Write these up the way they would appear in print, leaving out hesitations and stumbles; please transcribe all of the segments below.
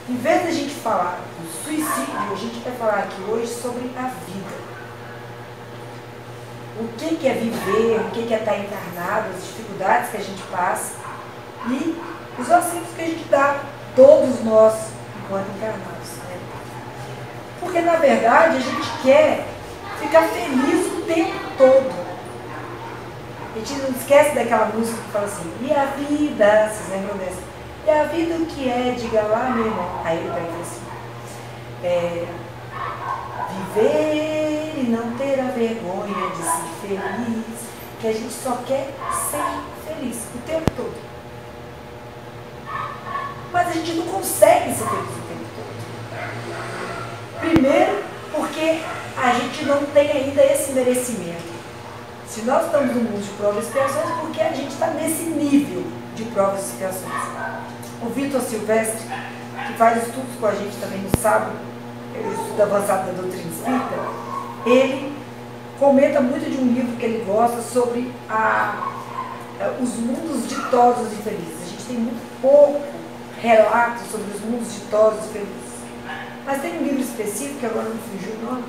Em vez de a gente falar do suicídio, a gente vai falar aqui hoje sobre a vida. O que é viver, o que é estar encarnado, as dificuldades que a gente passa e os auxílios que a gente dá, todos nós, enquanto encarnados. Né? Porque, na verdade, a gente quer ficar feliz o tempo todo. A gente não esquece daquela música que fala assim, e a vida, vocês lembram dessa? E a vida o que é, diga lá, meu irmão. Aí ele vai dizer assim, viver e não ter a vergonha de ser feliz, que a gente só quer ser feliz o tempo todo. Mas a gente não consegue ser feliz o tempo todo. Primeiro, porque a gente não tem ainda esse merecimento. Se nós estamos no mundo de provas e expiações, porque a gente está nesse nível de provas e expiações. O Vitor Silvestre, que faz estudos com a gente também no sábado, o estudo avançado da doutrina espírita, ele comenta muito de um livro que ele gosta sobre os mundos ditosos e felizes. A gente tem muito pouco relato sobre os mundos ditosos e felizes. Mas tem um livro específico, que agora não fugiu o nome,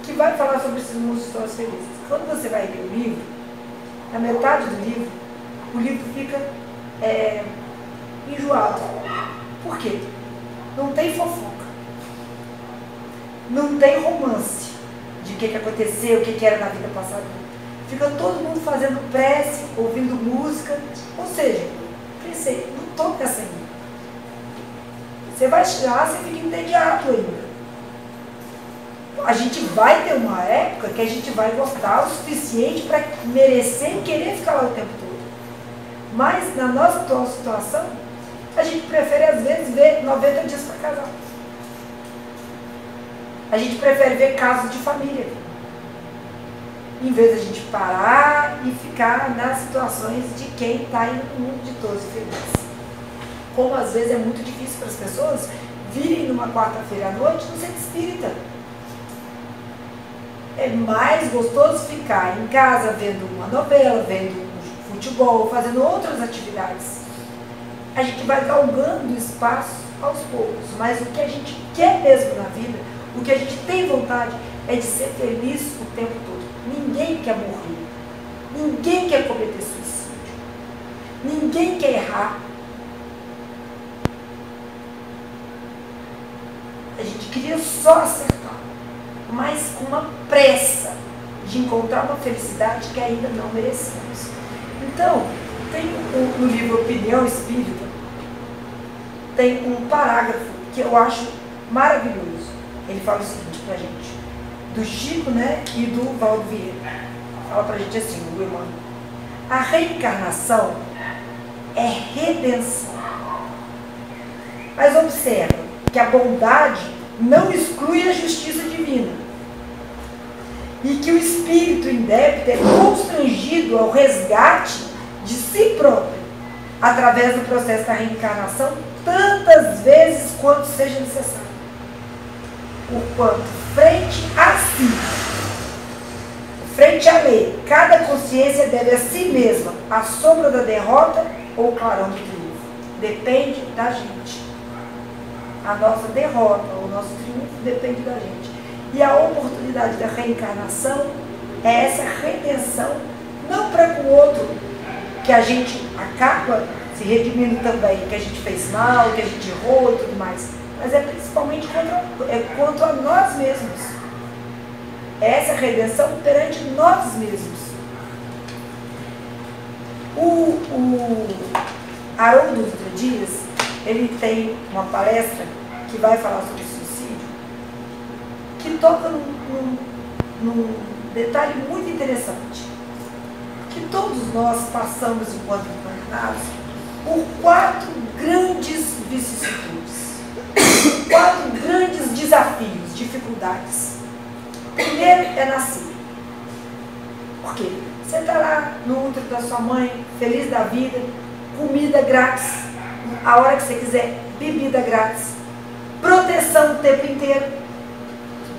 que vai falar sobre esses mundos ditosos e felizes. Quando você vai ler o livro, na metade do livro, o livro fica enjoado. Por quê? Não tem fofoca. Não tem romance de o que aconteceu, o que era na vida passada. Fica todo mundo fazendo prece, ouvindo música. Ou seja, pensei, não estou nessa ainda. Você vai chegar, você fica entediado ainda. A gente vai ter uma época que a gente vai gostar o suficiente para merecer e querer ficar lá o tempo todo. Mas na nossa atual situação, a gente prefere às vezes ver 90 dias para casar. A gente prefere ver casos de família. Em vez de a gente parar e ficar nas situações de quem está indo no mundo de todos e felizes. Como às vezes é muito difícil para as pessoas virem numa quarta-feira à noite no centro espírita. É mais gostoso ficar em casa vendo uma novela, vendo futebol, fazendo outras atividades. A gente vai galgando espaço aos poucos, mas o que a gente quer mesmo na vida, o que a gente tem vontade é de ser feliz o tempo todo. Ninguém quer morrer, ninguém quer cometer suicídio, ninguém quer errar. A gente queria só acertar, mas com uma pressa de encontrar uma felicidade que ainda não merecemos. Então, tem no livro Opinião Espírita, tem um parágrafo que eu acho maravilhoso. Ele fala o seguinte pra gente, do Chico, né, e do Valdo Vieira. Fala pra gente assim, o irmão. A reencarnação é redenção. Mas observa que a bondade não exclui a justiça divina. E que o espírito indébito é constrangido ao resgate de si próprio, através do processo da reencarnação, tantas vezes quanto seja necessário. Porquanto, frente a si, frente à lei, cada consciência deve a si mesma a sombra da derrota ou o clarão do triunfo. Depende da gente. A nossa derrota ou o nosso triunfo depende da gente. E a oportunidade da reencarnação é essa redenção, não para com o outro, que a gente acaba se redimindo também, que a gente fez mal, que a gente errou e tudo mais, mas é principalmente quanto a nós mesmos. É essa redenção perante nós mesmos. O Haroldo Dutra Dias, ele tem uma palestra que vai falar sobre suicídio, que toca num detalhe muito interessante, que todos nós passamos enquanto encarnados por 4 grandes vicissitudes, 4 grandes desafios, dificuldades. Primeiro é nascer. Por quê? Você está lá no útero da sua mãe, feliz da vida, comida grátis, a hora que você quiser, bebida grátis, proteção o tempo inteiro,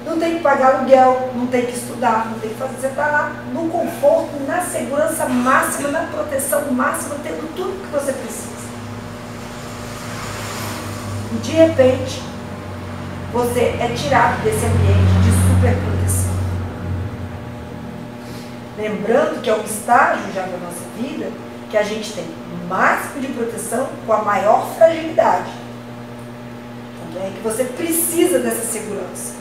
não tem que pagar aluguel, não tem que estudar, não tem que fazer, você está lá no conforto, na segurança máxima, na proteção máxima, tendo tudo que você precisa. e de repente você é tirado desse ambiente de superproteção. Lembrando que é um estágio já da nossa vida que a gente tem o máximo de proteção com a maior fragilidade. Tanto é que você precisa dessa segurança.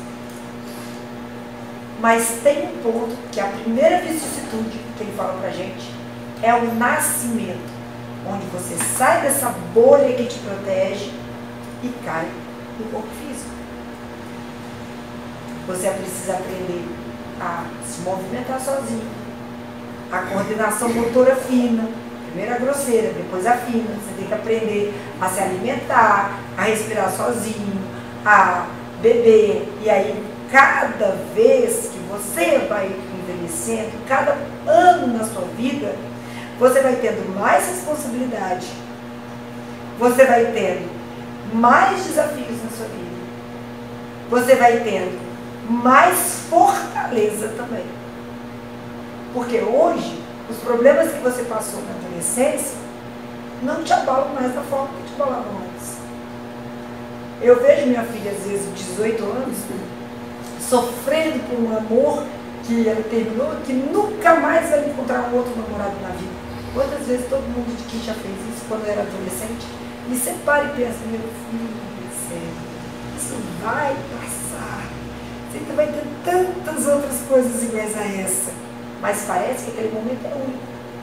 Mas tem um ponto que a primeira vicissitude que ele fala pra gente é o nascimento, onde você sai dessa bolha que te protege e cai no corpo físico. Você precisa aprender a se movimentar sozinho, a coordenação motora fina, primeiro a grosseira, depois a fina. Você tem que aprender a se alimentar, a respirar sozinho, a beber. E aí, cada vez que você vai envelhecendo, cada ano na sua vida, você vai tendo mais responsabilidade, você vai tendo mais desafios na sua vida, você vai tendo mais fortaleza também. Porque hoje, os problemas que você passou na adolescência não te abalam mais da forma que te abalavam antes. Eu vejo minha filha, às vezes, de 18 anos, sofrendo por um amor que ela terminou, que nunca mais vai encontrar um outro namorado na vida. Quantas vezes todo mundo de que já fez isso quando era adolescente, me separa e pensa, meu filho, sério, isso vai passar. Você ainda vai ter tantas outras coisas iguais a essa. Mas parece que aquele momento é único.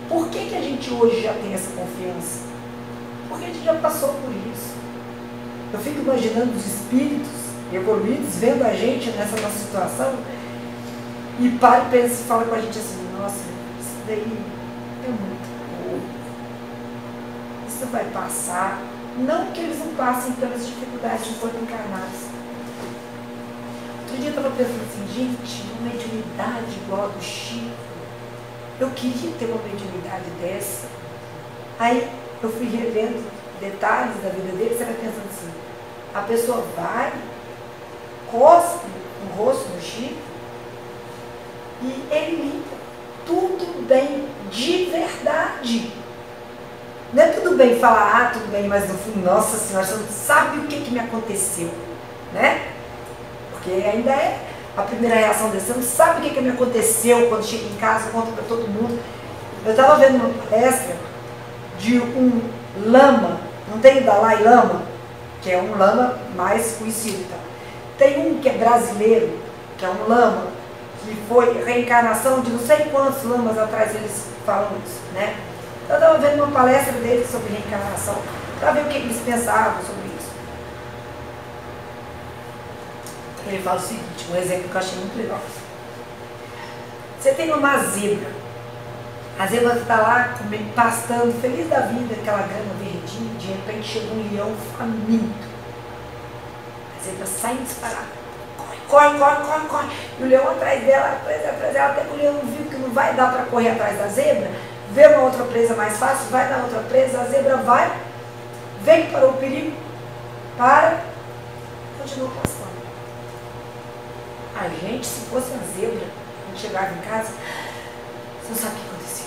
Por que a gente hoje já tem essa confiança? Porque a gente já passou por isso. Eu fico imaginando os espíritos evoluídos vendo a gente nessa nossa situação e para e pensa e fala com a gente assim, nossa, isso daí é muito pouco. Isso vai passar. Não que eles não passem pelas dificuldades enquanto encarnados. Outro dia eu estava pensando assim, gente, uma mediunidade igual a do Chico. Eu queria ter uma mediunidade dessa. Aí eu fui revendo detalhes da vida dele, você vai pensando assim, a pessoa vai, cospe o rosto no Chico e ele limpa. Tudo bem, de verdade. Não é tudo bem falar, tudo bem, mas no fundo, nossa senhora, você não sabe o que me aconteceu, né? Porque ainda é a primeira reação desse, você não sabe o que me aconteceu quando chega em casa, conta para todo mundo. Eu estava vendo uma palestra de um lama, não tem o Dalai Lama, que é um lama mais conhecido, tá? Tem um que é brasileiro, que é um lama, que foi reencarnação de não sei quantos lamas atrás eles falam isso, né? Eu estava vendo uma palestra deles sobre reencarnação, para ver o que eles pensavam sobre isso. Ele fala o seguinte, um exemplo que eu achei muito legal. Você tem uma zebra. A zebra está lá pastando, feliz da vida, aquela grama verdinha, de repente chega um leão faminto. A zebra sai disparada. Corre, corre, corre, corre. E o leão atrás dela, até que o leão viu que não vai dar para correr atrás da zebra, vê uma outra presa mais fácil, vai na outra presa, a zebra vai, vem para o perigo, continua pastando. A gente, se fosse uma zebra, a gente chegava em casa, você não sabe o que aconteceu.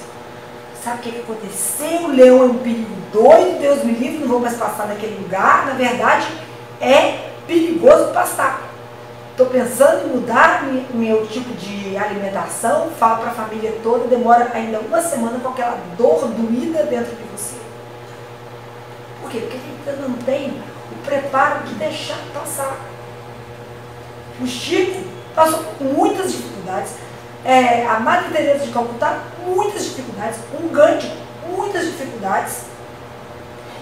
Sabe o que aconteceu? O leão é um perigo doido, Deus me livre, não vou mais passar naquele lugar. Na verdade, é perigoso pastar. Estou pensando em mudar meu tipo de alimentação, falo para a família toda, demora ainda uma semana com aquela dor doída dentro de você. Por quê? Porque a gente não tem o preparo de deixar passar. O Chico passou por muitas dificuldades, a Madre Teresa de Calcutá, muitas dificuldades, um Gandhi, muitas dificuldades.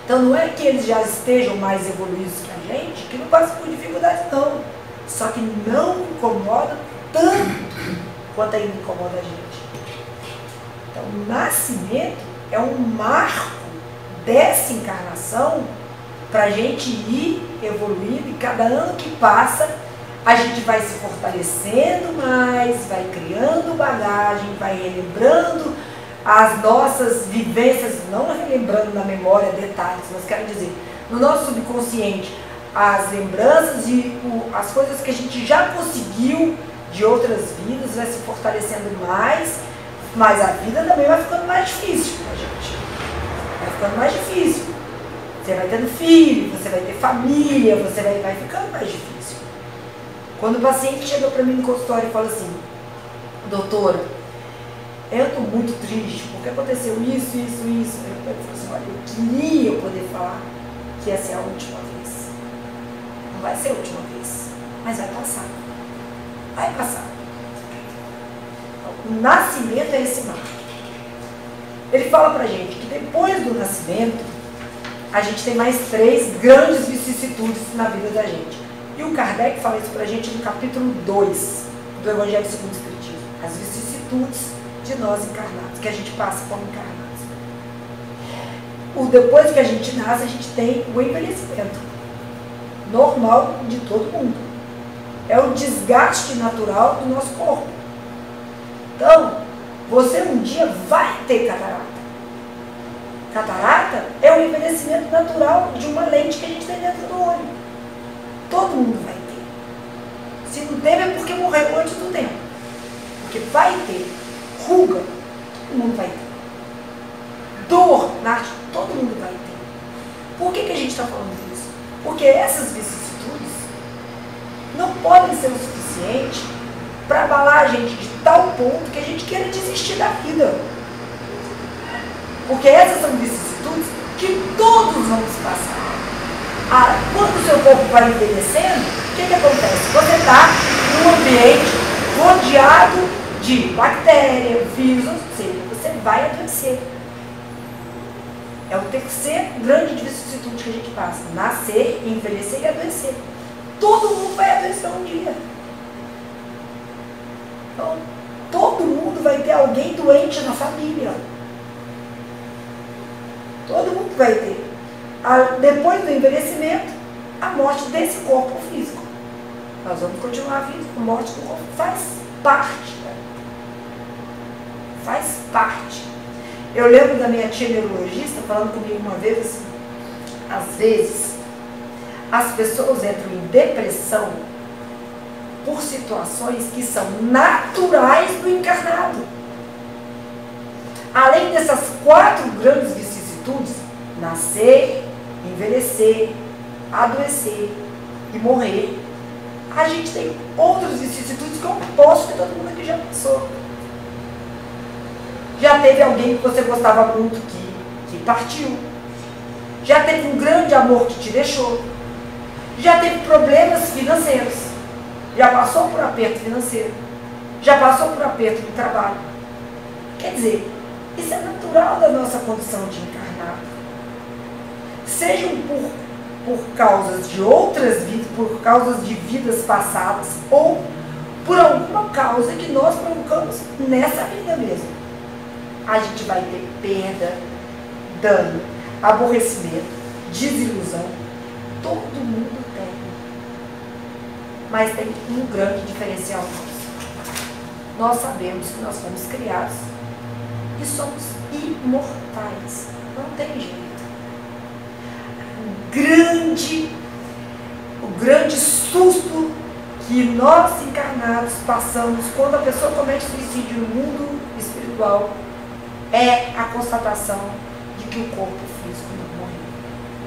Então não é que eles já estejam mais evoluídos que a gente, que não passam por dificuldades, não. Só que não incomoda tanto quanto ainda incomoda a gente. Então o nascimento é um marco dessa encarnação para a gente ir evoluindo e cada ano que passa a gente vai se fortalecendo mais, vai criando bagagem, vai relembrando as nossas vivências, não relembrando na memória detalhes, mas quero dizer, no nosso subconsciente, as lembranças e as coisas que a gente já conseguiu de outras vidas, vai se fortalecendo mais, mas a vida também vai ficando mais difícil pra gente. Vai ficando mais difícil. Você vai tendo filho, você vai ter família, você vai ficando mais difícil. Quando o paciente chega para mim no consultório e fala assim, doutora, eu estou muito triste, porque aconteceu isso. Eu falo assim, olha, eu queria poder falar que essa é a última vez. Não vai ser a última vez, mas vai passar. Vai passar. Então, o nascimento é esse marco. Ele fala pra gente que depois do nascimento, a gente tem mais 3 grandes vicissitudes na vida da gente. E o Kardec fala isso pra gente no capítulo 2 do Evangelho segundo o Espiritismo. As vicissitudes de nós encarnados, que a gente passa como encarnados. Depois que a gente nasce, a gente tem o envelhecimento normal de todo mundo. É o desgaste natural do nosso corpo. Então, você um dia vai ter catarata. Catarata é o envelhecimento natural de uma lente que a gente tem dentro do olho. Todo mundo vai ter. Se não teve é porque morreu antes do tempo. Porque vai ter. Ruga, todo mundo vai ter. Dor na arte, todo mundo vai ter. Por que a gente está falando disso? Porque essas vicissitudes não podem ser o suficiente para abalar a gente de tal ponto que a gente queira desistir da vida. Porque essas são vicissitudes que todos vamos passar. Quando o seu corpo vai envelhecendo, o que acontece? Você está num ambiente rodeado de bactéria, vírus, ou seja, você vai adoecer. É o terceiro grande vicissitude que a gente passa. Nascer, envelhecer e adoecer. Todo mundo vai adoecer um dia. Então, todo mundo vai ter alguém doente na família. Todo mundo vai ter. Depois do envelhecimento, a morte desse corpo físico. Nós vamos continuar vivos. A morte do corpo faz parte. Faz parte. Eu lembro da minha tia neurologista falando comigo uma vez assim, às vezes, as pessoas entram em depressão por situações que são naturais do encarnado. Além dessas 4 grandes vicissitudes, nascer, envelhecer, adoecer e morrer, a gente tem outras vicissitudes que eu posso que todo mundo aqui já passou. Já teve alguém que você gostava muito que partiu. Já teve um grande amor que te deixou. Já teve problemas financeiros. Já passou por aperto financeiro. Já passou por aperto no trabalho. Quer dizer, isso é natural da nossa condição de encarnado. Sejam por causas de outras vidas, por causas de vidas passadas, ou por alguma causa que nós provocamos nessa vida mesmo. A gente vai ter perda, dano, aborrecimento, desilusão. Todo mundo tem. Mas tem um grande diferencial nosso. Nós sabemos que nós fomos criados e somos imortais. Não tem jeito. O grande susto que nós encarnados passamos quando a pessoa comete suicídio no mundo espiritual é a constatação de que o corpo físico não morreu.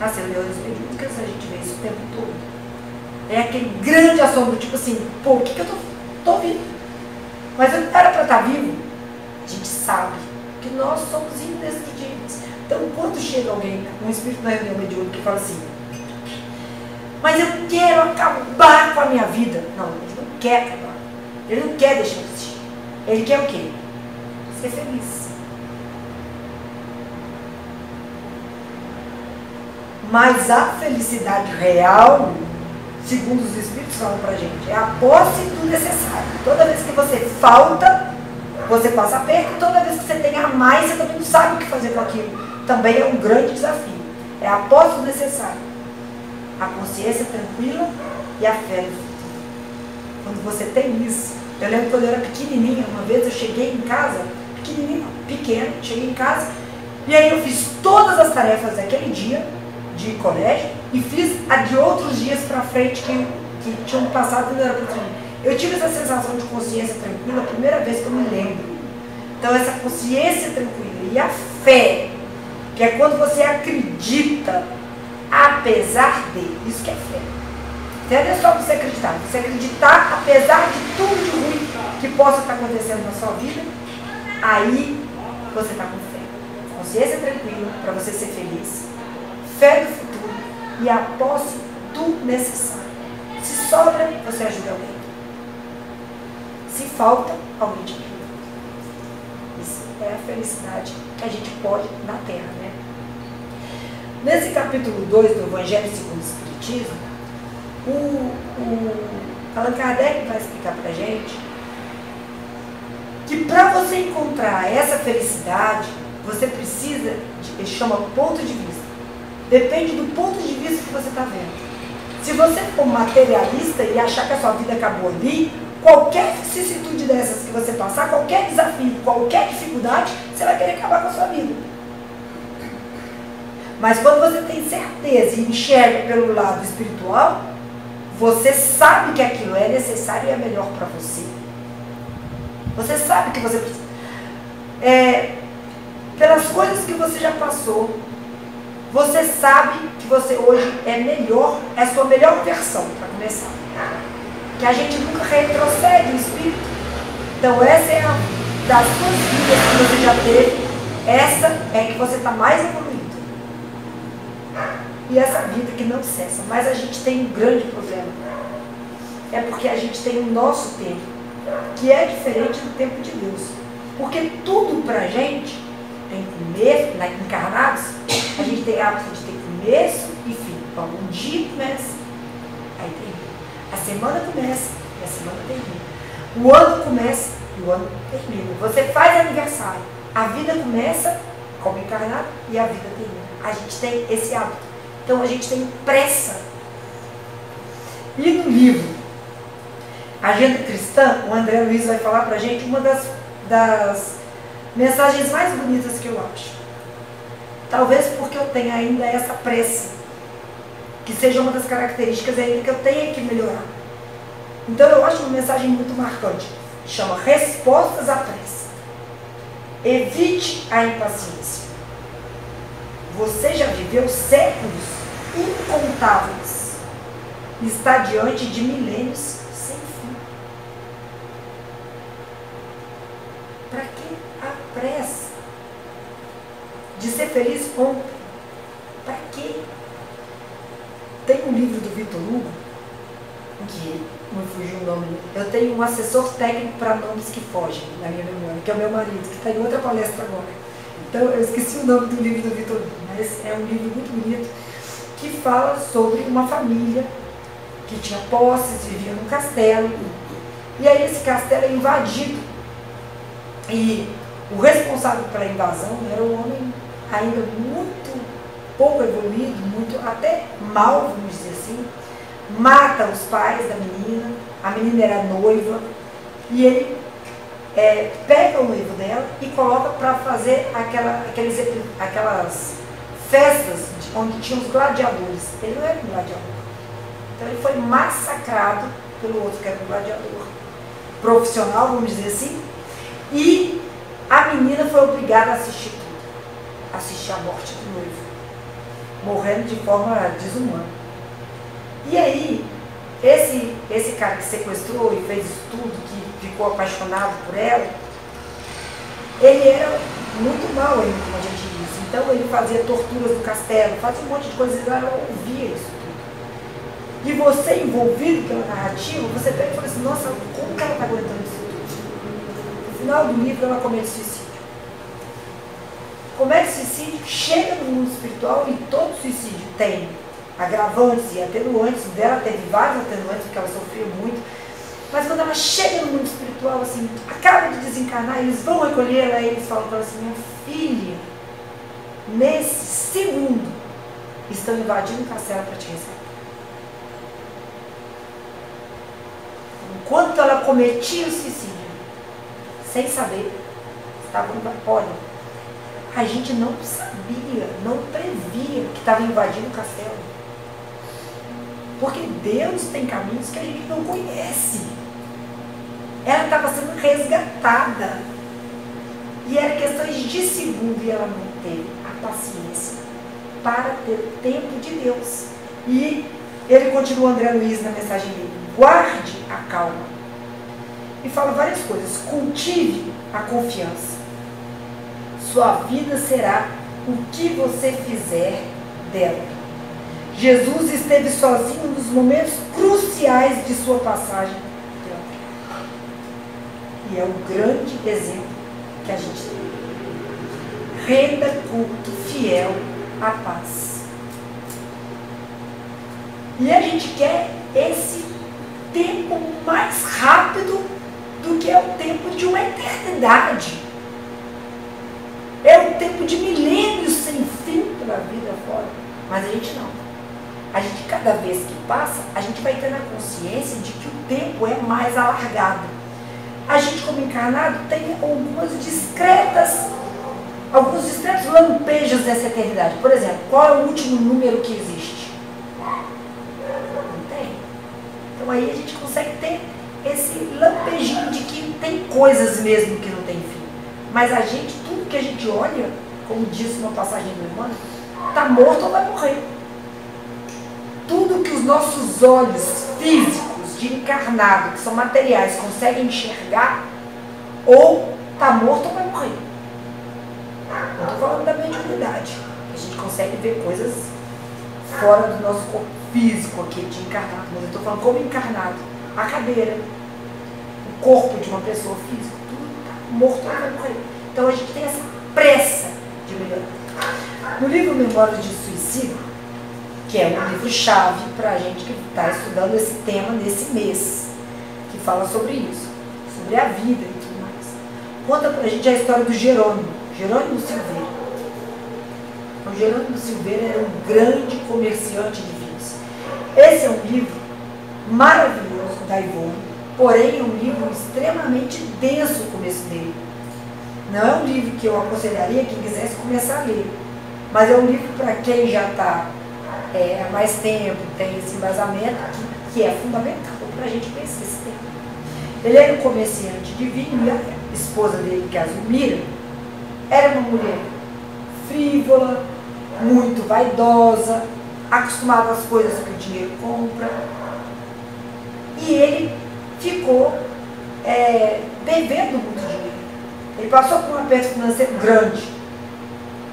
Nas reuniões mediúnicas a gente vê isso o tempo todo. É aquele grande assombro, tipo assim, pô, o que eu tô vivo? Mas eu era para estar vivo? A gente sabe que nós somos indestrutíveis. Então, quando chega alguém, um espírito na reunião mediúnica, que fala assim, mas eu quero acabar com a minha vida. Não, ele não quer acabar. Ele não quer deixar de existir. Ele quer o quê? Ser feliz. Mas a felicidade real, segundo os espíritos falam pra gente, é a posse do necessário. Toda vez que você falta, você passa perto. Toda vez que você tem a mais, você também não sabe o que fazer com aquilo. Também é um grande desafio. É a posse do necessário. A consciência tranquila e a fé no futuro. Quando você tem isso, eu lembro quando eu era pequenininha, uma vez eu cheguei em casa, pequena, cheguei em casa, e aí eu fiz todas as tarefas daquele dia de colégio e fiz a de outros dias para frente que tinham passado quando eu era pequenininha. Eu tive essa sensação de consciência tranquila a primeira vez que eu me lembro. Então essa consciência tranquila e a fé, que é quando você acredita apesar de. Isso que é fé. Fé não é só você acreditar. Você acreditar apesar de tudo de ruim que possa estar acontecendo na sua vida, aí você está com fé. Consciência tranquila para você ser feliz. Fé no futuro e a posse do necessário. Se sobra, você ajuda alguém. Se falta, alguém te ajuda. Isso é a felicidade que a gente pode na Terra, né? Nesse capítulo 2 do Evangelho segundo o Espiritismo, Allan Kardec vai explicar pra gente que para você encontrar essa felicidade, você precisa, ele chama ponto de vista. Depende do ponto de vista que você está vendo. Se você for materialista e achar que a sua vida acabou ali, qualquer vicissitude dessas que você passar, qualquer desafio, qualquer dificuldade, você vai querer acabar com a sua vida. Mas quando você tem certeza e enxerga pelo lado espiritual, você sabe que aquilo é necessário e é melhor para você. Você sabe que você precisa. Pelas coisas que você já passou, você sabe que você hoje é melhor, é a sua melhor versão, para começar. Que a gente nunca retrocede o espírito. Então essa é a das suas vidas que você já teve, essa é que você está mais evoluído. E essa vida que não cessa. Mas a gente tem um grande problema. É porque a gente tem o nosso tempo, que é diferente do tempo de Deus. Porque tudo pra gente tem começo, encarnados, a gente tem hábito de ter começo e fim. Então, um dia começa, aí termina. A semana começa e a semana termina. O ano começa e o ano termina. Você faz aniversário, a vida começa como encarnado e a vida termina. A gente tem esse hábito. Então a gente tem pressa. E no livro Agenda Cristã, o André Luiz vai falar pra gente uma das mensagens mais bonitas que eu acho. Talvez porque eu tenha ainda essa pressa, que seja uma das características ainda que eu tenha que melhorar. Então eu acho uma mensagem muito marcante. Chama Respostas à Pressa. Evite a impaciência. Você já viveu séculos incontáveis e está diante de milênios sem fim. Para que a pressa de ser feliz ontem? Para quê? Tem um livro do Vitor Hugo, que não fugiu o nome dele. Eu tenho um assessor técnico para nomes que fogem na minha memória, que é o meu marido, que está em outra palestra agora. Então eu esqueci o nome do livro do Vitor Hugo, mas é um livro muito bonito que fala sobre uma família que tinha posses, vivia num castelo, e aí esse castelo é invadido. E o responsável pela invasão era um homem ainda muito pouco evoluído, muito até mal, vamos dizer assim. Mata os pais da menina, a menina era noiva, e ele pega o noivo dela e coloca para fazer aquelas festas onde tinham os gladiadores. Ele não era um gladiador. Então ele foi massacrado pelo outro, que era um gladiador profissional, vamos dizer assim, e a menina foi obrigada a assistir tudo. Assistir a morte do noivo, morrendo de forma desumana. E aí, esse cara que sequestrou e fez isso tudo, que ficou apaixonado por ela, ele era muito mal ainda, como a gente disse. Então ele fazia torturas no castelo, fazia um monte de coisas, e ela ouvia isso tudo. E você, envolvido pela narrativa, você pega e fala assim, nossa, como que ela está aguentando isso tudo? No final do livro ela comete suicídio. Comete suicídio, chega no mundo espiritual, e todo suicídio tem agravantes e atenuantes. Dela teve vários atenuantes, porque ela sofreu muito. Mas quando ela chega no mundo espiritual, assim, acaba de desencarnar, eles vão recolher ela e eles falam para ela assim, minha filha, nesse segundo, estão invadindo o castelo para te resgatar. Enquanto ela cometia o suicídio, sem saber, estava no olha, a gente não sabia, não previa que estava invadindo o castelo. Porque Deus tem caminhos que a gente não conhece. Ela estava sendo resgatada. E era questões de segundo e ela não teve a paciência para ter o tempo de Deus. E ele continua, André Luiz, na mensagem dele: guarde a calma. E fala várias coisas. Cultive a confiança. Sua vida será o que você fizer dela. Jesus esteve sozinho nos momentos cruciais de sua passagem. E é um grande exemplo que a gente tem. Renda culto fiel à paz. E a gente quer esse tempo mais rápido do que é o tempo de uma eternidade. É um tempo de milênios sem fim pela vida fora. Mas a gente não. A gente, cada vez que passa, a gente vai ter a consciência de que o tempo é mais alargado. A gente, como encarnado, tem alguns discretos lampejos dessa eternidade. Por exemplo, qual é o último número que existe? Não tem. Então aí a gente consegue ter esse lampejinho de que tem coisas mesmo que não tem fim. Mas a gente, tudo que a gente olha, como disse uma passagem do Emmanuel, está morto ou vai morrer. Tudo que os nossos olhos físicos de encarnado, que são materiais, conseguem enxergar, ou está morto ou vai morrer. Não estou falando da mediunidade. A gente consegue ver coisas fora do nosso corpo físico aqui de encarnado. Mas eu estou falando como encarnado. A cadeira, o corpo de uma pessoa física, tudo está morto ou vai morrer. Então a gente tem essa pressa de melhorar. No livro Memórias de Suicídio, que é um livro-chave para a gente que está estudando esse tema nesse mês, que fala sobre isso, sobre a vida e tudo mais. Conta para a gente a história do Jerônimo Silveira. O Jerônimo Silveira era um grande comerciante de vinhos. Esse é um livro maravilhoso da Ivone, porém é um livro extremamente denso o começo dele. Não é um livro que eu aconselharia quem quisesse começar a ler, mas é um livro para quem já está há mais tempo, tem esse embasamento que é fundamental para a gente conhecer esse tema. Ele era um comerciante de vinho e a esposa dele, que é a Zulmira, era uma mulher frívola, muito vaidosa, acostumada às coisas que o dinheiro compra. E ele ficou devendo muito dinheiro. Ele passou por um aperto financeiro grande.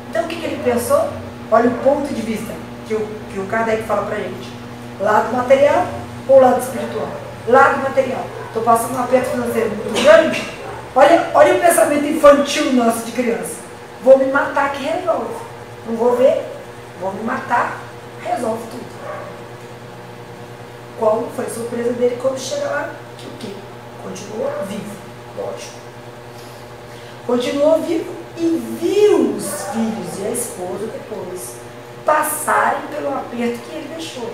Então o que ele pensou? Olha o ponto de vista que o Kardec fala pra gente. Lado material ou lado espiritual? Lado material. Estou passando um aperto financeiro muito grande. Olha o pensamento infantil nosso de criança. Vou me matar que resolve. Não vou ver, vou me matar, resolve tudo. Qual foi a surpresa dele quando chega lá? Que o quê? Continuou vivo, lógico. Continuou vivo e viu os filhos e a esposa depois passarem pelo aperto que ele deixou.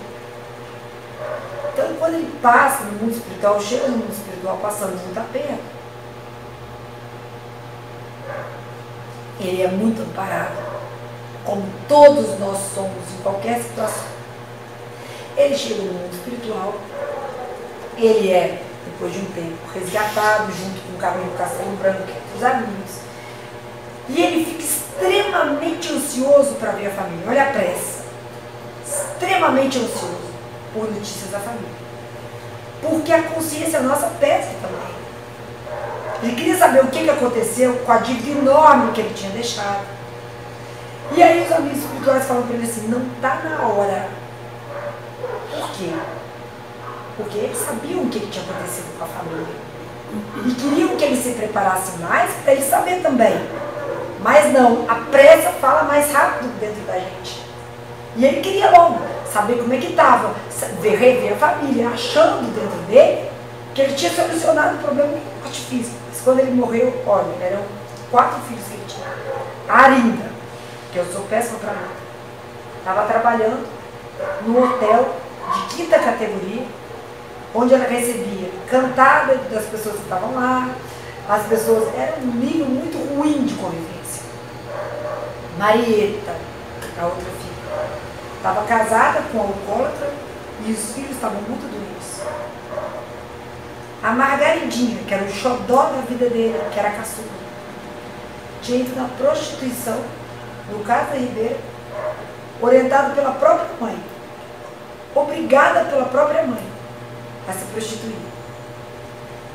Então, quando ele passa no mundo espiritual, chega no mundo espiritual passando muito aperto, ele é muito amparado, como todos nós somos em qualquer situação. Ele chega no mundo espiritual, ele é, depois de um tempo, resgatado junto com o Caminho do Castelo Branco, os amigos. E ele fica extremamente ansioso para ver a família. Olha a pressa. Extremamente ansioso por notícias da família. Porque a consciência nossa pesa também. Ele queria saber o que aconteceu com a dívida enorme que ele tinha deixado. E aí os amigos espirituais falam para ele assim, não está na hora. Por quê? Porque eles sabiam o que tinha acontecido com a família. E queriam que ele se preparasse mais para ele saber também. Mas não, a pressa fala mais rápido dentro da gente. E ele queria logo saber como é que estava, rever a família, achando dentro dele que ele tinha solucionado o problema do artifício. Mas quando ele morreu, olha, eram 4 filhos que ele tinha. A Arinda, que eu sou péssima para nada, estava trabalhando no hotel de 5ª categoria, onde ela recebia cantada das pessoas que estavam lá. As pessoas, era um nível muito ruim de convivência. Marieta, a outra filha, estava casada com um alcoólatra e os filhos estavam muito doentes. A Margaridinha, que era o xodó da vida dele, que era a caçula, tinha ido na prostituição no Casa Ribeiro orientado pela própria mãe, obrigada pela própria mãe a se prostituir.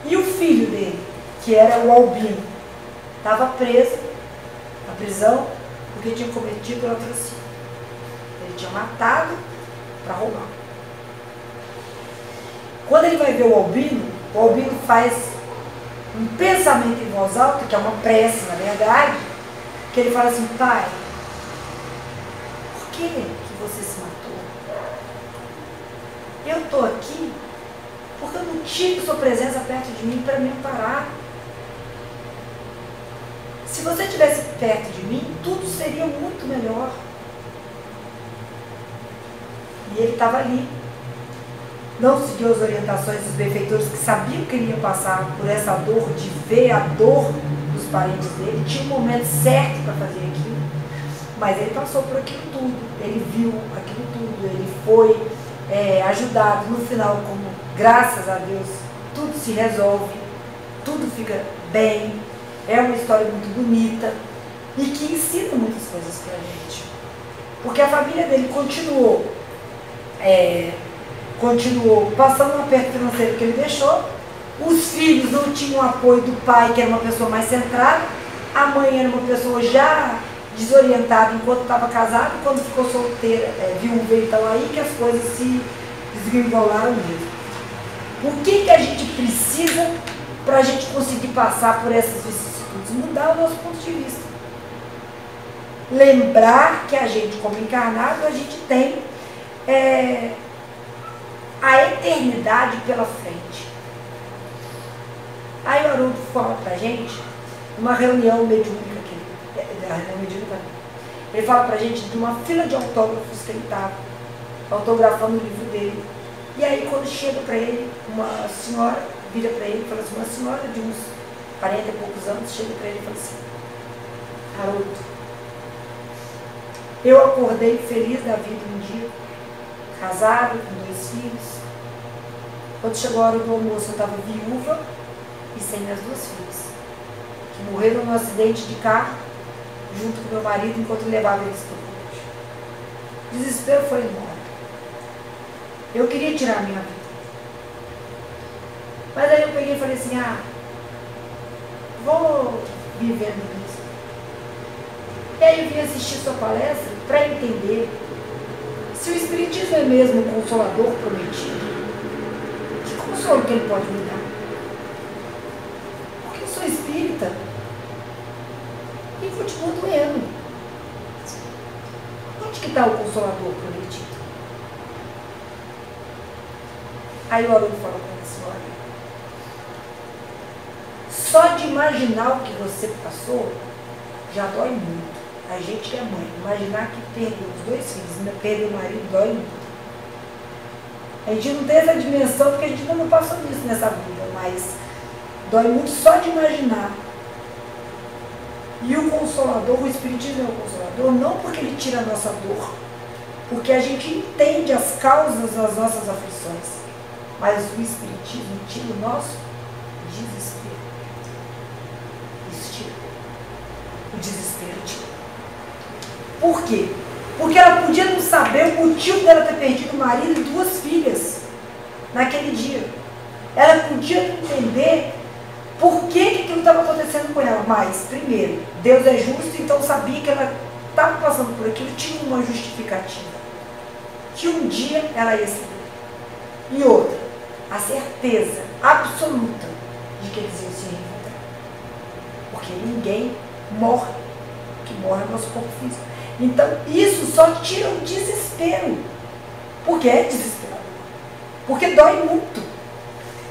E o filho dele, que era o Albino, estava preso na prisão porque tinha cometido latrocínio. Ele tinha matado para roubar. Quando ele vai ver o Albino faz um pensamento em voz alta, que é uma prece, na verdade, que ele fala assim: pai, por que você se matou? Eu estou aqui porque eu não tive sua presença perto de mim para me amparar. Se você estivesse perto de mim, tudo seria muito melhor. E ele estava ali. Não seguiu as orientações dos benfeitores, que sabiam que ele ia passar por essa dor, de ver a dor dos parentes dele. Tinha um momento certo para fazer aquilo. Mas ele passou por aquilo tudo. Ele viu aquilo tudo. Ele foi ajudado. No final, como graças a Deus, tudo se resolve. Tudo fica bem. É uma história muito bonita. E que ensina muitas coisas para a gente. Porque a família dele continuou passando um aperto financeiro que ele deixou. Os filhos não tinham apoio do pai, que era uma pessoa mais centrada. A mãe era uma pessoa já desorientada enquanto estava casada. Quando ficou solteira, viúva, então aí que as coisas se desgringolaram mesmo. O que a gente precisa para a gente conseguir passar por essas vicissitudes? Mudar o nosso ponto de vista. Lembrar que a gente, como encarnado, a gente tem a eternidade pela frente. Aí o Haroldo fala pra gente, numa reunião mediúnica, ele fala pra gente de uma fila de autógrafos que ele estava autografando o livro dele. E aí quando chega pra ele, uma senhora vira pra ele e fala assim, uma senhora de uns 40 e poucos anos, chega pra ele e fala assim: Haroldo, eu acordei feliz da vida um dia, casado, com 2 filhos. Quando chegou a hora do almoço, eu estava viúva e sem minhas 2 filhas, que morreram num acidente de carro, junto com meu marido, enquanto ele levava eles para o colégio. O desespero foi embora. Eu queria tirar a minha vida. Mas aí eu peguei e falei assim: vou vivendo isso. E aí eu vim assistir sua palestra para entender se o Espiritismo é mesmo o consolador prometido. Que consolo que ele pode me dar? Porque eu sou espírita e continuo doendo. Onde que está o consolador prometido? Aí o aluno falou para a senhora: só de imaginar o que você passou já dói muito. A gente que é mãe, imaginar que perdeu os 2 filhos, ainda perdeu o marido, dói muito. A gente não tem essa dimensão porque a gente ainda não passou nisso nessa vida, mas dói muito só de imaginar. E o Consolador, o Espiritismo é o Consolador, não porque ele tira a nossa dor, porque a gente entende as causas das nossas aflições, mas o Espiritismo tira o nosso desespero. Isso tira. O desespero tira. Por quê? Porque ela podia não saber o motivo dela ter perdido o marido e 2 filhas naquele dia. Ela podia não entender por que aquilo estava acontecendo com ela. Mas, primeiro, Deus é justo, então sabia que ela estava passando por aquilo, tinha uma justificativa. Que um dia ela ia se ver. E outra, a certeza absoluta de que eles iam se reencontrar. Porque ninguém morre. O que morre é o nosso corpo físico. Então, isso só tira o desespero. Porque é desesperador. Porque dói muito.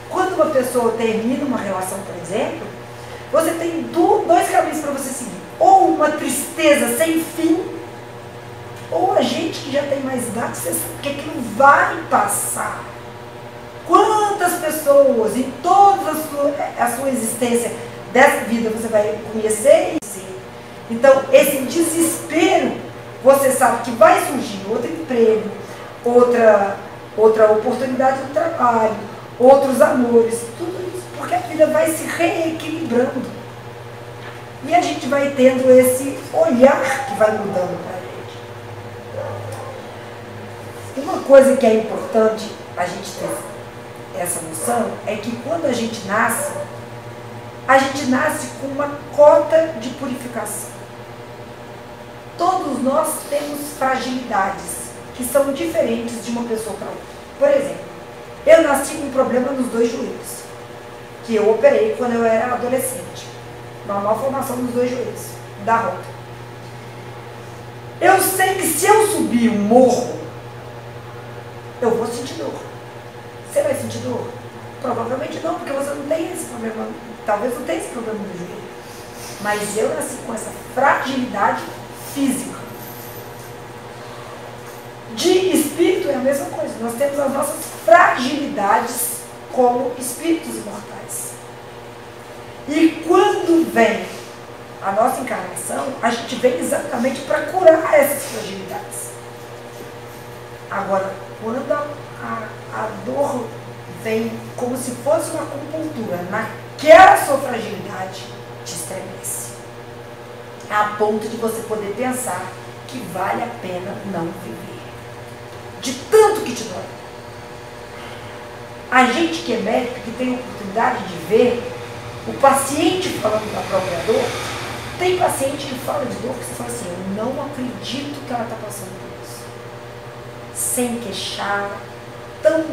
Quando uma pessoa termina uma relação, por exemplo, você tem 2 caminhos para você seguir. Ou uma tristeza sem fim, ou a gente que já tem mais idade, você sabe que aquilo vai passar. Quantas pessoas em toda a sua existência dessa vida você vai conhecer e ser? Então, esse desespero, você sabe que vai surgir outro emprego, outra oportunidade de trabalho, outros amores, tudo isso, porque a vida vai se reequilibrando. E a gente vai tendo esse olhar que vai mudando para a gente. Uma coisa que é importante a gente ter essa noção é que quando a gente nasce com uma cota de purificação. Todos nós temos fragilidades que são diferentes de uma pessoa para outra. Por exemplo, eu nasci com um problema nos 2 joelhos, que eu operei quando eu era adolescente. Uma malformação nos 2 joelhos, da rota. Eu sei que se eu subir um morro, eu vou sentir dor. Você vai sentir dor? Provavelmente não, porque você não tem esse problema. Talvez não tenha esse problema no joelho. Mas eu nasci com essa fragilidade física. De espírito é a mesma coisa. Nós temos as nossas fragilidades como espíritos imortais. E quando vem a nossa encarnação, a gente vem exatamente para curar essas fragilidades. Agora, quando a dor vem como se fosse uma acupuntura naquela sua fragilidade, te estremece. A ponto de você poder pensar que vale a pena não viver. De tanto que te dói. A gente que é médico, que tem a oportunidade de ver o paciente falando da própria dor, tem paciente que fala de dor que você fala assim, eu não acredito que ela está passando por isso. Sem queixar, tão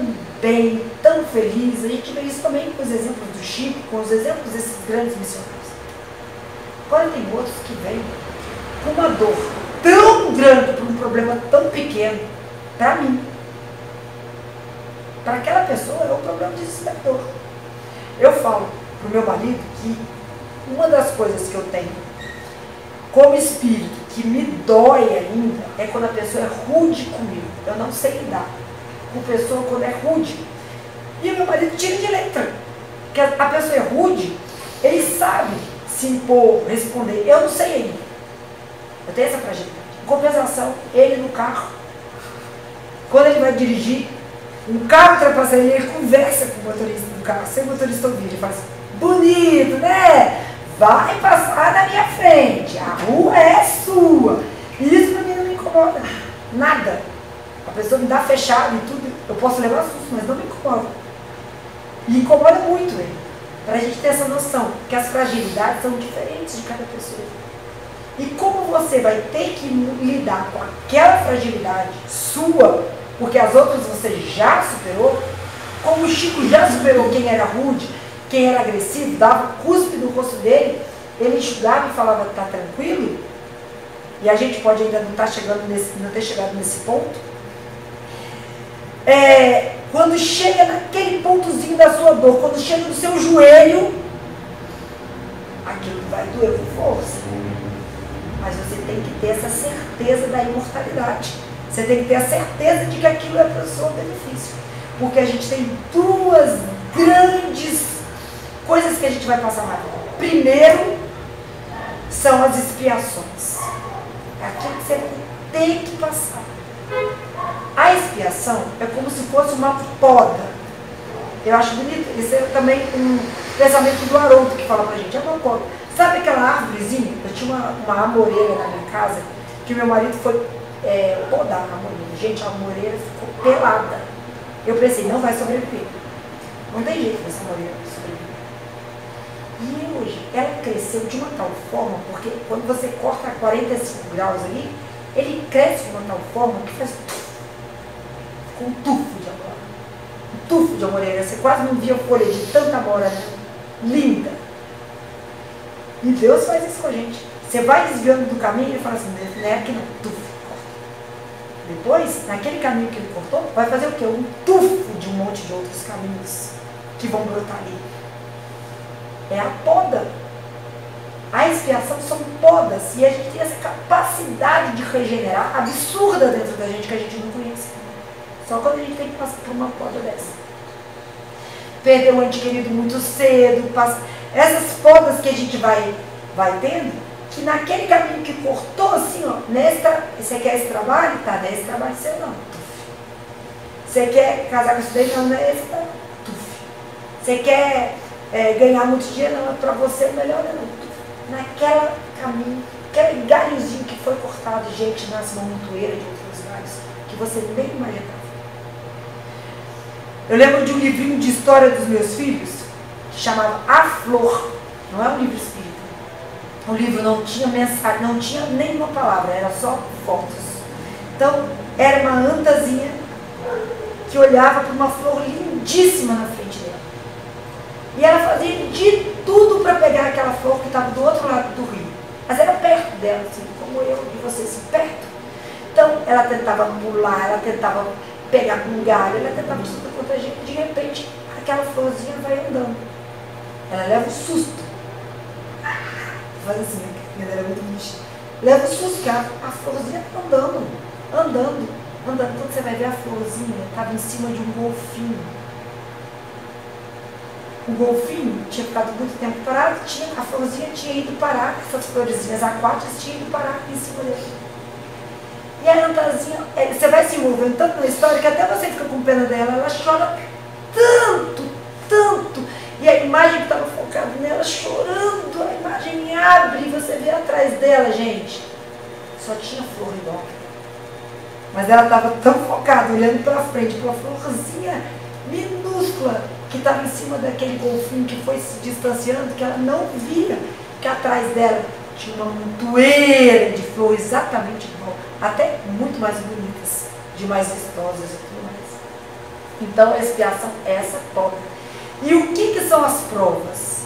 bem, tão feliz. A gente vê isso também com os exemplos do Chico, com os exemplos desses grandes missionários. Agora tem outros que vêm com uma dor tão grande por um problema tão pequeno, para mim. Para aquela pessoa é um problema desesperador. Eu falo para o meu marido que uma das coisas que eu tenho como espírito que me dói ainda é quando a pessoa é rude comigo. Eu não sei lidar com pessoa quando é rude. E o meu marido tira de letra. Porque a pessoa é rude, ele sabe se impor, responder. Eu não sei ainda. Eu tenho essa fragilidade. Em compensação, ele no carro, quando ele vai dirigir, um carro ultrapassa ele conversa com o motorista do carro, sem o motorista ouvir. Ele fala assim, bonito, né? Vai passar na minha frente, a rua é sua. E isso para mim não me incomoda. Nada. A pessoa me dá fechado e tudo, eu posso levar susto, mas não me incomoda. E incomoda muito ele. Para a gente ter essa noção, que as fragilidades são diferentes de cada pessoa. E como você vai ter que lidar com aquela fragilidade sua, porque as outras você já superou, como o Chico já superou quem era rude, quem era agressivo, dava cuspe no rosto dele, ele enxugava e falava que está tranquilo, e a gente pode ainda não ter chegado nesse ponto. Quando chega naquele pontozinho da sua dor, quando chega no seu joelho, aquilo vai doer com força. Mas você tem que ter essa certeza da imortalidade. Você tem que ter a certeza de que aquilo é para o seu benefício. Porque a gente tem 2 grandes coisas que a gente vai passar na vida. Primeiro, são as expiações. É aquilo que você tem que passar. A expiação é como se fosse uma poda. Eu acho bonito. Isso é também um pensamento do Haroldo que fala pra gente. É uma poda. Sabe aquela árvorezinha? Eu tinha uma amoreira na minha casa que meu marido foi podar a amoreira. Gente, a amoreira ficou pelada. Eu pensei, não vai sobreviver. Não tem jeito dessa amoreira sobreviver. E hoje, ela cresceu de uma tal forma, porque quando você corta a 45 graus ali, ele cresce de uma tal forma que faz com um tufo de amora. Um tufo de amoreira. Você quase não via folha de tanta amora, né? Linda. E Deus faz isso com a gente. Você vai desviando do caminho e fala assim, não é aqui não, tufo, corta. Depois, naquele caminho que ele cortou, vai fazer o quê? Um tufo de um monte de outros caminhos que vão brotar ali. É a poda. A expiação são podas. E a gente tem essa capacidade de regenerar absurda dentro da gente que a gente não conhece. Só quando a gente tem que passar por uma poda dessa. Perder um ente querido muito cedo. Essas podas que a gente vai tendo, que naquele caminho que cortou assim, ó, você quer esse trabalho? Tá, não é esse trabalho seu não. Você quer casar com esse daí? Não, não é esse não. Você quer ganhar muito dinheiro? Não, é pra você o melhor não. Naquele caminho, aquele galhozinho que foi cortado, gente, nasce uma montoeira de outros galhos que você nem imaginava. Eu lembro de um livrinho de história dos meus filhos, que chamava A Flor. Não é um livro espírita. O livro não tinha mensagem, não tinha nenhuma palavra, era só fotos. Então, era uma antazinha que olhava para uma flor lindíssima na frente dela. E ela fazia de tudo para pegar aquela flor que estava do outro lado do rio. Mas era perto dela, assim, como eu e você, assim, perto. Então, ela tentava pular, ela tentava pegar com um galho, ela tentava de tudo quanto a gente. De repente, aquela florzinha vai andando. Ela leva um susto. Faz assim, ela era muito bonitinha. Leva um susto, que a florzinha está andando. Quando você vai ver a florzinha, estava em cima de um golfinho. O golfinho tinha ficado muito tempo parado, a florzinha tinha ido parar, essas florezinhas aquáticas tinham ido parar em cima dele. E a Antazinha, você vai se envolvendo tanto na história que até você fica com pena dela, ela chora tanto. E a imagem que estava focada nela chorando, a imagem abre e você vê atrás dela, gente. Só tinha flor e dó. Mas ela estava tão focada, olhando para frente, para a florzinha minúscula que estava em cima daquele golfinho que foi se distanciando, que ela não via que atrás dela tinha uma montoeira de flores exatamente igual, até muito mais bonitas, de mais vistosas e tudo mais. Então a expiação é essa prova. E o que são as provas?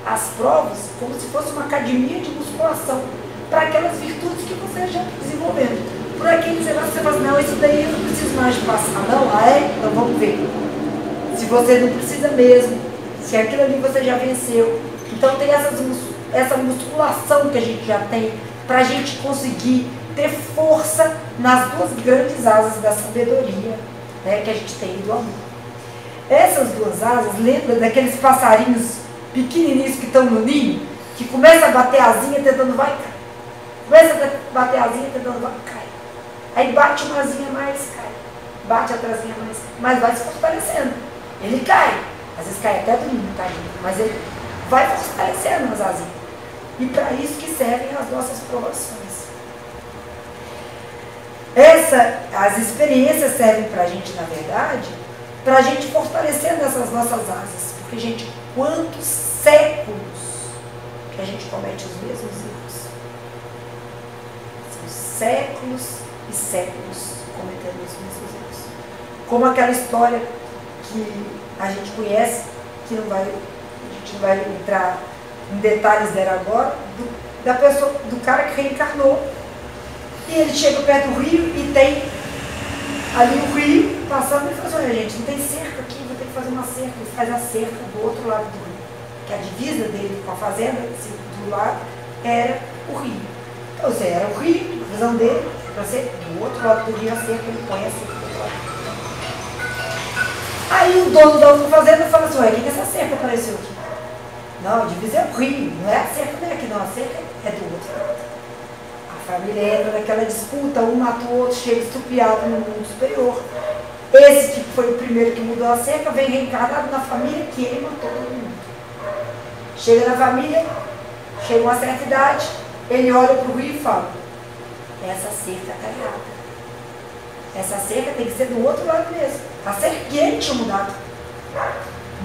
As provas, como se fosse uma academia de musculação, para aquelas virtudes que você já está desenvolvendo. Por aqui você fala assim, não, isso daí eu não preciso mais de passar. Não, então vamos ver. Se você não precisa mesmo, se aquilo ali você já venceu. Então tem essa musculação que a gente já tem para a gente conseguir ter força nas duas grandes asas da sabedoria, né, que a gente tem do amor. Essas duas asas, lembra daqueles passarinhos pequenininhos que estão no ninho, que começa a bater a asinha tentando vai cair. Começa a bater a asinha tentando vai cair. Aí bate uma asinha mais, cai. Bate a outra asinha mais, mas vai se fortalecendo. Ele cai. Às vezes cai até do ninho, tadinho, mas ele vai fortalecendo as asinhas. E para isso que servem as nossas provações. As experiências servem para a gente, na verdade, para a gente fortalecendo essas nossas asas. Porque, gente, quantos séculos que a gente comete os mesmos erros? São séculos e séculos cometendo os mesmos erros. Como aquela história que a gente conhece, que a gente não vai entrar em detalhes dela agora, do cara que reencarnou. E ele chega perto do rio e tem ali o rio passando e fala assim, olha gente, não tem cerca aqui, vou ter que fazer uma cerca. Ele faz a cerca do outro lado do rio, que a divisa dele com a fazenda, do lado, era o rio. Então, ou seja, era o rio, a visão dele, para ser do outro lado do rio a cerca, ele põe a cerca do outro lado. Aí o dono da outra fazenda fala assim, olha, o que essa cerca apareceu aqui? Não, a divisa é o rio, não é a cerca, não é aqui não, a cerca é do outro lado. A família entra naquela disputa, um mata o outro, chega estupiado no mundo superior. Esse tipo foi o primeiro que mudou a cerca, vem reencarnado na família que ele matou todo mundo. Chega na família, chega uma certa idade, ele olha para o rio e fala, essa cerca está errada. Essa cerca tem que ser do outro lado mesmo. A cerca que ele tinha mudado.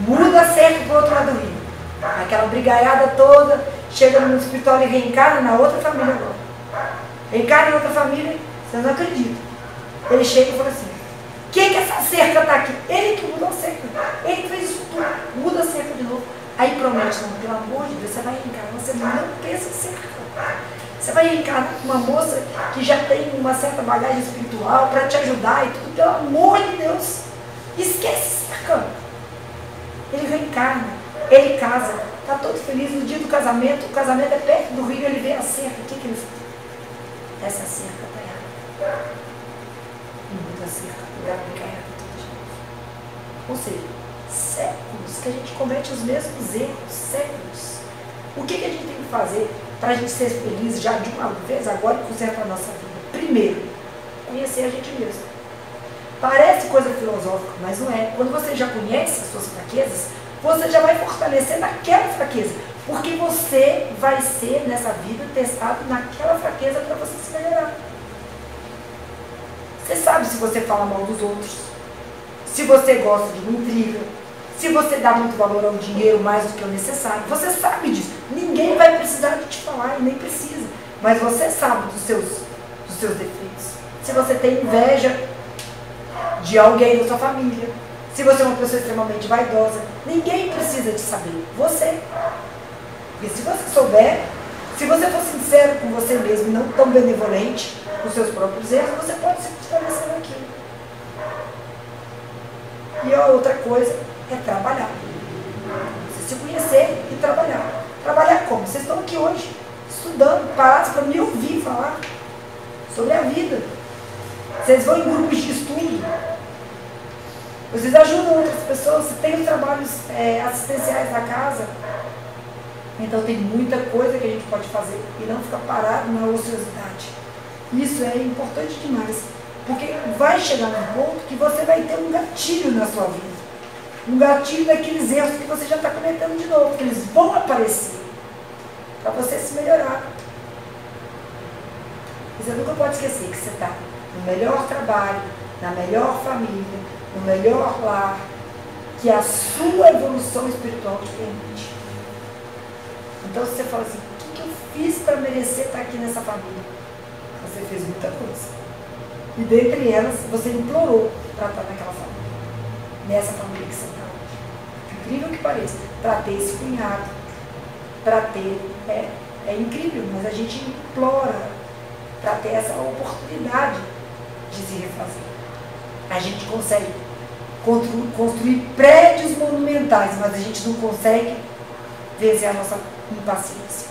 Muda a cerca para o outro lado do rio. Aquela brigaiada toda, chega no escritório e reencarna na outra família agora. Reencarna em outra família, você não acredita. Ele chega e fala assim, que essa cerca está aqui? Ele que mudou a cerca. Ele que fez isso tudo. Muda a cerca de novo. Aí promete, não, pelo amor de Deus, você vai reencarnar, você não pensa em cerca. Você vai reencarnar com uma moça que já tem uma certa bagagem espiritual para te ajudar e tudo. Pelo amor de Deus, esquece cerca. Ele reencarna, ele casa, está todo feliz no dia do casamento. O casamento é perto do rio, ele vê a cerca. O que ele faz? Essa cerca está errada. E muda a cerca, o lugar fica errado. Ou seja, séculos que a gente comete os mesmos erros, séculos. O que a gente tem que fazer para a gente ser feliz já de uma vez agora e consertar a nossa vida? Primeiro, conhecer a gente mesmo. Parece coisa filosófica, mas não é. Quando você já conhece as suas fraquezas, você já vai fortalecendo aquela fraqueza. Porque você vai ser, nessa vida, testado naquela fraqueza para você se melhorar. Você sabe se você fala mal dos outros. se você gosta de uma intriga, se você dá muito valor ao dinheiro mais do que o necessário. Você sabe disso. Ninguém vai precisar de te falar, e nem precisa. Mas você sabe dos seus defeitos. Se você tem inveja de alguém da sua família, se você é uma pessoa extremamente vaidosa, ninguém precisa de saber. Você. E se você souber, se você for sincero com você mesmo e não tão benevolente com seus próprios erros, você pode se estabelecer naquilo. E a outra coisa é trabalhar. Você se conhecer e trabalhar. Trabalhar como? Vocês estão aqui hoje, estudando, parados para me ouvir falar sobre a vida. Vocês vão em grupos de estudo. Vocês ajudam outras pessoas. Você tem os trabalhos assistenciais da casa. Então tem muita coisa que a gente pode fazer e não ficar parado na ociosidade. Isso é importante demais. Porque vai chegar um ponto que você vai ter um gatilho na sua vida. Um gatilho daqueles erros que você já está cometendo de novo, que eles vão aparecer para você se melhorar. Você nunca pode esquecer que você está no melhor trabalho, na melhor família, no melhor lar, que a sua evolução espiritual te permite. Então você fala assim, o que eu fiz para merecer estar aqui nessa família? Você fez muita coisa. E dentre elas, você implorou para estar naquela família. Nessa família que você está hoje. Incrível que pareça. Para ter esse cunhado, para ter... É incrível, mas a gente implora para ter essa oportunidade de se refazer. A gente consegue construir prédios monumentais, mas a gente não consegue vencer a nossa impaciência.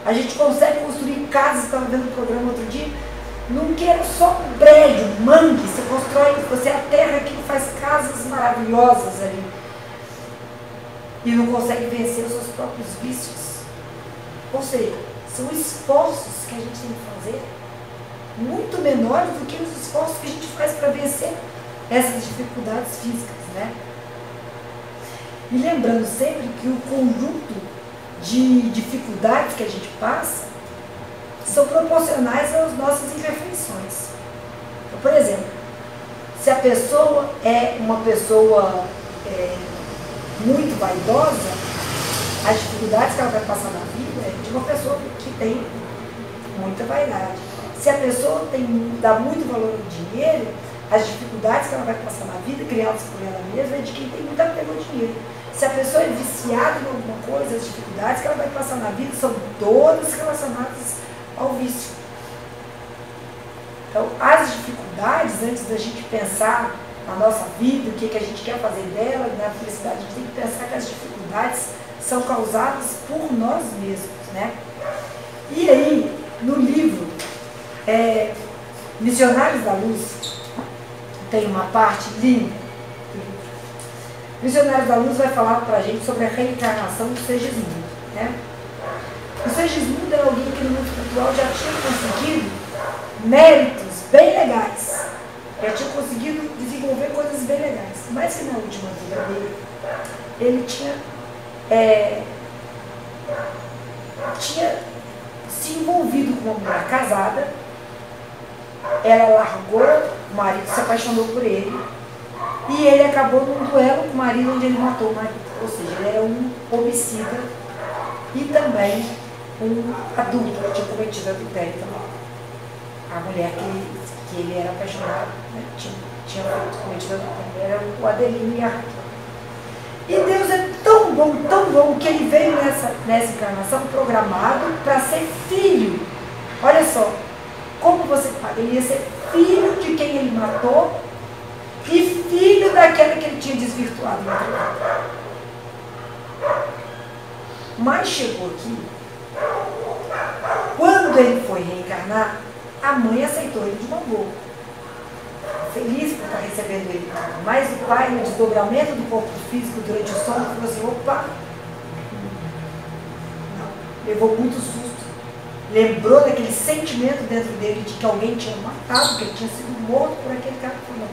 A gente consegue construir casas, estava vendo o programa outro dia, não quero só um prédio, mangue, você constrói, você é a terra que faz casas maravilhosas ali. E não consegue vencer os seus próprios vícios. Ou seja, são esforços que a gente tem que fazer muito menores do que os esforços que a gente faz para vencer essas dificuldades físicas, né? E lembrando sempre que o conjunto de dificuldades que a gente passa são proporcionais às nossas imperfeições. Então, por exemplo, se a pessoa é uma pessoa muito vaidosa, as dificuldades que ela vai passar na vida é de uma pessoa que tem muita vaidade. Se a pessoa dá muito valor ao dinheiro, as dificuldades que ela vai passar na vida, criadas por ela mesma, é de quem tem muito apego ao dinheiro. Se a pessoa é viciada em alguma coisa, as dificuldades que ela vai passar na vida são todas relacionadas ao vício. Então, as dificuldades, antes da gente pensar na nossa vida, o que a gente quer fazer dela, na felicidade, a gente tem que pensar que as dificuldades são causadas por nós mesmos, né? E aí, no livro Missionários da Luz, tem uma parte linda. Missionários da Luz vai falar para a gente sobre a reencarnação do Segismundo, né? O Segismundo era alguém que no mundo espiritual já tinha conseguido méritos bem legais, já tinha conseguido desenvolver coisas bem legais, mas que na última vida dele, ele tinha se envolvido com uma mulher casada, ela largou o marido, se apaixonou por ele, e ele acabou num duelo com o marido, onde ele matou o marido. Ou seja, ele era um homicida e também um adulto, que tinha cometido adultério também. A mulher que ele era apaixonado, né, tinha cometido adultério, era o Adelino e a Raquel. E Deus é tão bom, que ele veio nessa encarnação programado para ser filho. Olha só, como você paga? Ele ia ser filho de quem ele matou e filho daquela que ele tinha desvirtuado. Mas chegou aqui, quando ele foi reencarnar, a mãe aceitou ele de uma boa. Feliz por estar recebendo ele. Mas o pai, no desdobramento do corpo físico durante o sono, falou assim, opa, não, levou muito susto. Lembrou daquele sentimento dentro dele de que alguém tinha matado, que ele tinha sido morto por aquele cara que falou.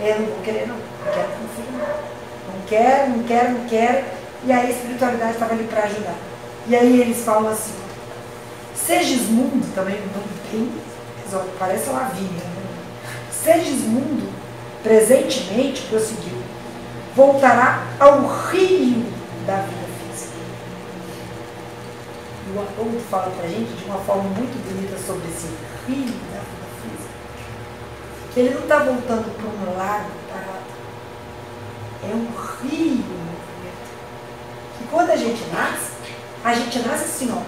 Eu não vou querer, não quero ter um filho, não quero. E aí a espiritualidade estava ali para ajudar. E aí eles falam assim, Segismundo, também um nome bem, parece Lavínia, né? Segismundo presentemente, prosseguiu, voltará ao rio da vida física. E o Haroldo fala para a gente de uma forma muito bonita sobre esse rio da vida física. Ele não está voltando para um lago parado. É um rio em movimento. E quando a gente nasce assim, ó,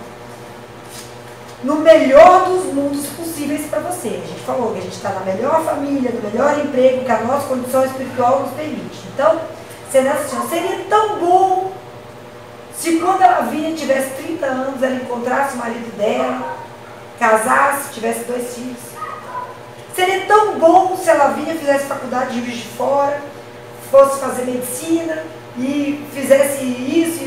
no melhor dos mundos possíveis para você. A gente falou que a gente está na melhor família, no melhor emprego, que a nossa condição espiritual nos permite. Então, você nasce assim, ó, seria tão bom se quando a Lavínia tivesse 30 anos, ela encontrasse o marido dela, casasse, tivesse 2 filhos. Seria tão bom se a Lavínia fizesse faculdade de Juiz de Fora, fosse fazer medicina e fizesse isso.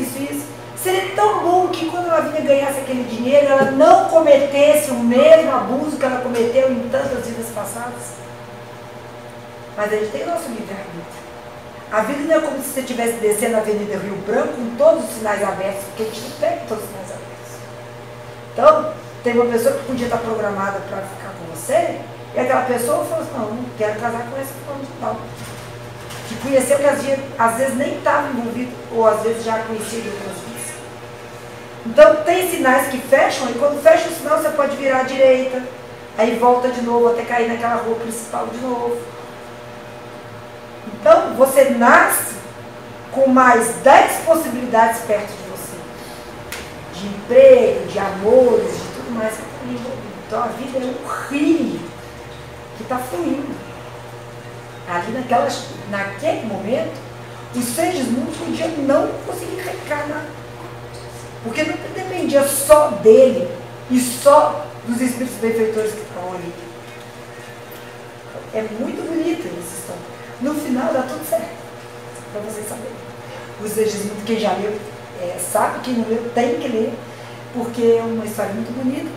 Seria tão bom que quando a Lavínia ganhasse aquele dinheiro, ela não cometesse o mesmo abuso que ela cometeu em tantas vidas passadas. Mas a gente tem o nosso livre-arbítrio. A vida não é como se você estivesse descendo a Avenida Rio Branco com todos os sinais abertos, porque a gente não pega todos os sinais abertos. Então, tem uma pessoa que podia estar programada para ficar com você, e aquela pessoa falou assim, não quero casar com esse fulano de tal. Que conheceu que às vezes nem estava envolvido, ou às vezes já conhecia de outras vidas. Então, tem sinais que fecham, e quando fecha o sinal, você pode virar à direita, aí volta de novo até cair naquela rua principal de novo. Então, você nasce com mais 10 possibilidades perto de você. De emprego, de amores, de tudo mais que está envolvido. Então, a vida é um rio que está fluindo. Ali naquele momento, os seres mundos podiam não conseguir reencarnar. Porque não dependia só dele e só dos espíritos benfeitores que estão ali. É muito bonita essa história. No final dá tudo certo, para vocês saberem. Os Segismundo, quem já leu, sabe, quem não leu tem que ler, porque é uma história muito bonita.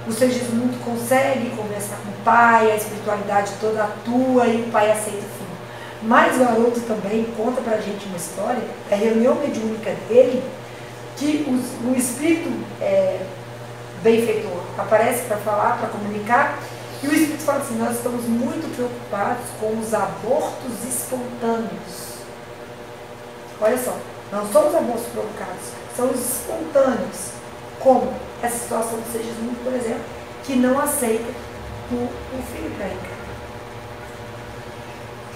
O Segismundo consegue conversar com o pai, a espiritualidade toda atua e o pai aceita o filho. Mas o Haroldo também conta pra gente uma história, a reunião mediúnica dele, que o espírito benfeitor aparece para falar, para comunicar, e o espírito fala assim, nós estamos muito preocupados com os abortos espontâneos. Olha só, não são os abortos provocados, são os espontâneos. Como essa situação do Segismundo, por exemplo, que não aceita o filho para encarnar.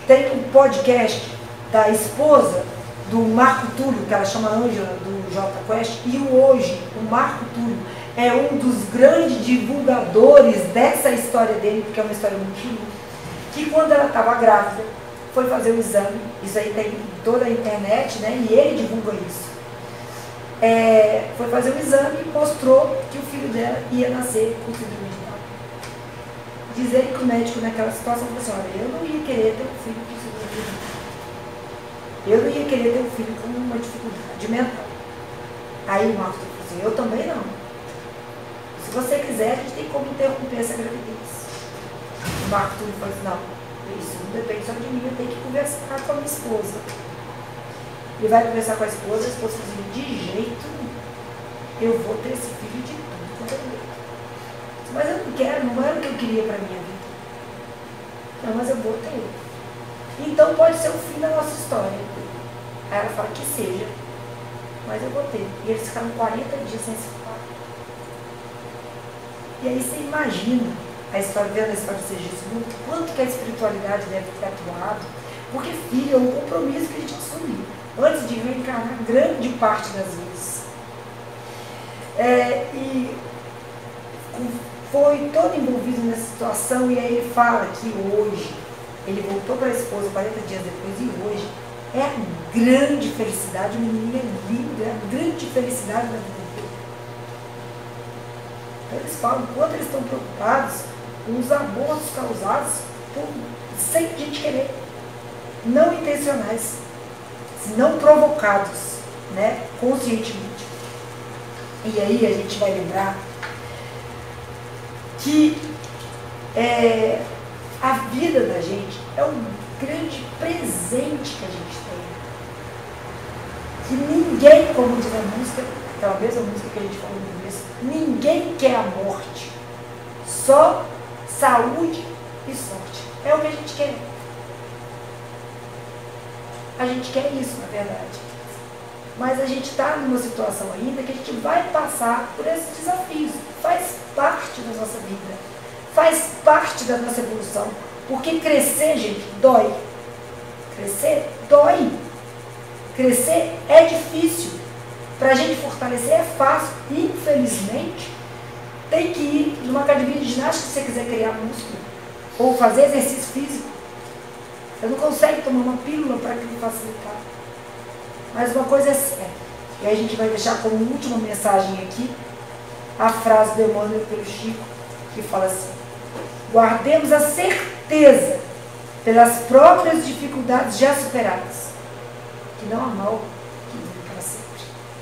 Tem um podcast da esposa do Marco Túlio, que ela chama Ângela, do J Quest, e hoje o Marco Túlio é um dos grandes divulgadores dessa história dele, porque é uma história muito linda, que quando ela estava grávida, foi fazer o exame, isso aí tem em toda a internet, né, e ele divulga isso. Foi fazer o exame e mostrou que o filho dela ia nascer com síndrome de Down. Diz ele que o médico naquela situação falou assim, olha, eu não ia querer ter um filho com síndrome de Down. Eu não ia querer ter um filho com uma dificuldade mental. Aí o Marcos falou assim, eu também não. Se você quiser, a gente tem como interromper essa gravidez. O Marcos falou assim, não, isso não depende só de mim, eu tenho que conversar com a minha esposa. Ele vai conversar com a esposa fala assim, de jeito nenhum, eu vou ter esse filho de tudo quanto é jeito. Mas eu não quero, não era o que eu queria para a minha vida. Não, mas eu vou ter ele. Então pode ser o fim da nossa história. Aí ela fala que seja, mas eu vou ter. E eles ficaram 40 dias sem se falar. E aí você imagina a história, vendo a história de Segismundo, quanto que a espiritualidade deve ter atuado, porque filho é um compromisso que a gente assumiu antes de reencarnar grande parte das vezes. E foi todo envolvido nessa situação, e aí ele fala que hoje, ele voltou para a esposa 40 dias depois, e hoje é a grande felicidade, o menino é lindo, é a grande felicidade da vida dele. Então eles falam quanto eles estão preocupados com os abortos causados sem a gente querer, não intencionais, não provocados, né, conscientemente. E aí a gente vai lembrar que a vida da gente é um grande presente que a gente tem. Que ninguém, como diz a música, aquela mesma música que a gente falou no começo, ninguém quer a morte, só saúde e sorte. É o que a gente quer. a gente quer isso, na verdade. Mas a gente está numa situação ainda que a gente vai passar por esses desafios. Faz parte da nossa vida. Faz parte da nossa evolução. Porque crescer, gente, dói. Crescer dói. Crescer é difícil. Para a gente fortalecer é fácil. Infelizmente, tem que ir numa academia de ginástica se você quiser criar músculo. Ou fazer exercício físico. Você não consegue tomar uma pílula para facilitar. Mas uma coisa é certa. E aí a gente vai deixar como última mensagem aqui a frase do Emmanuel pelo Chico, que fala assim: guardemos a certeza pelas próprias dificuldades já superadas, que não há mal